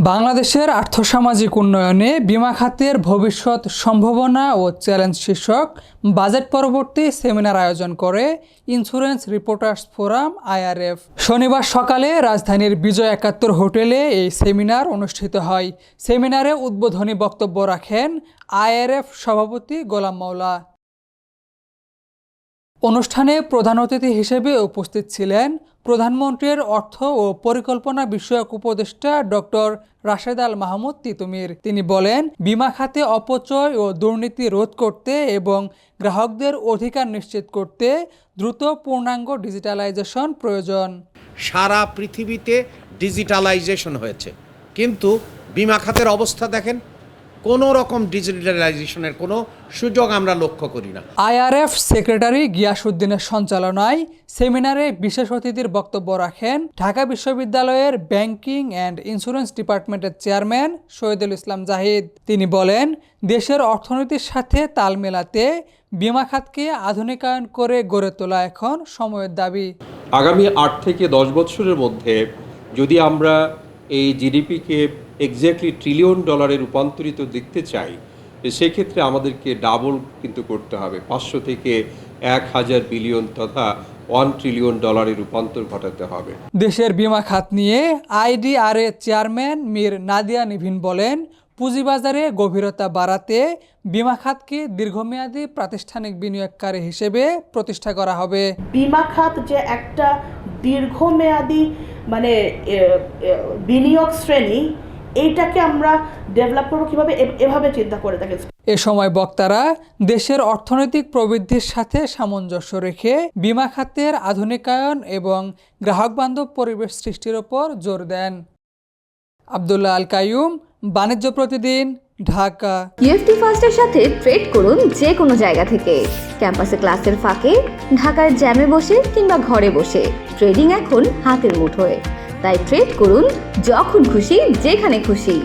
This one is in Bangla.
বাংলাদেশের আর্থসামাজিক উন্নয়নে বীমা খাতের ভবিষ্যৎ সম্ভাবনা ও চ্যালেঞ্জ শীর্ষক বাজেট পরবর্তী সেমিনার আয়োজন করে ইন্স্যুরেন্স রিপোর্টার্স ফোরাম আইআরএফ। শনিবার সকালে রাজধানীর বিজয় ৭১ হোটেলে এই সেমিনার অনুষ্ঠিত হয়। সেমিনারে উদ্বোধনী বক্তব্য রাখেন আইআরএফ সভাপতি গোলাম মাওলা। অনুষ্ঠানে প্রধান অতিথি হিসেবে উপস্থিত ছিলেন প্রধানমন্ত্রীর অর্থ ও পরিকল্পনা বিষয়ক উপদেষ্টা ডক্টর রাশেদ আল মাহমুদ তিতুমির। তিনি বলেন, বীমা খাতে অপচয় ও দুর্নীতি রোধ করতে এবং গ্রাহকদের অধিকার নিশ্চিত করতে দ্রুত পূর্ণাঙ্গ ডিজিটালাইজেশন প্রয়োজন। সারা পৃথিবীতে ডিজিটালাইজেশন হয়েছে, কিন্তু বীমা খাতের অবস্থা দেখেন, কোনো রকম ডিজিটালাইজেশনের কোনো সুযোগ আমরা লক্ষ্য করি না। আইআরএফ সেক্রেটারি গিয়াসউদ্দিনের সঞ্চালনায় সেমিনারে বিশেষ অতিথির বক্তব্য রাখেন ঢাকা বিশ্ববিদ্যালয়ের ব্যাংকিং অ্যান্ড ইন্স্যুরেন্স ডিপার্টমেন্টের চেয়ারম্যান শহীদুল ইসলাম জাহিদ। তিনি বলেন, দেশের অর্থনীতির সাথে তাল মেলাতে বীমা খাতকে আধুনিকায়ন করে গড়ে তোলা এখন সময়ের দাবি। আগামী ৮ থেকে ১০ বছরের মধ্যে যদি আমরা এই জিডিপিকে এক্স্যাক্টলি $1 ট্রিলিয়ন রূপান্তরিত দেখতে চাই, সেক্ষেত্রে আমাদেরকে ডাবল কিন্তু করতে হবে, ৫০০ থেকে ১,০০০ বিলিয়ন তথা $1 ট্রিলিয়ন রূপান্তর ঘটাতে হবে। দেশের বীমা খাত নিয়ে আইডিআরএ চেয়ারম্যান মীর নাদিয়া নিভিন বলেন, পুঁজিবাজারে গভীরতা বাড়াতে বীমা খাতকে দীর্ঘমেয়াদী প্রাতিষ্ঠানিক বিনিয়োগকারী হিসেবে প্রতিষ্ঠা করা হবে। বীমা খাত যে একটা দীর্ঘমেয়াদী বিনিয়োগ শ্রেণী, এইটাকে আমরা ডেভেলপ করবো কীভাবে, এভাবে চিন্তা করে থাকি। এ সময় বক্তারা দেশের অর্থনৈতিক প্রবৃদ্ধির সাথে সামঞ্জস্য রেখে বীমা খাতের আধুনিকায়ন এবং গ্রাহকবান্ধব পরিবেশ সৃষ্টির ওপর জোর দেন। আব্দুল্লাহ আল কাইয়ুম, বাণিজ্য প্রতিদিন, ঢাকা। ইউএফটি ফার্স্টের সাথে ট্রেড করুন যে কোনো জায়গা থেকে, ক্যাম্পাসে ক্লাসের ফাঁকে, ঢাকার জ্যামে বসে কিংবা ঘরে বসে। ট্রেডিং এখন হাতের মুঠোয়, তাই ট্রেড করুন যখন খুশি, যেখানে খুশি।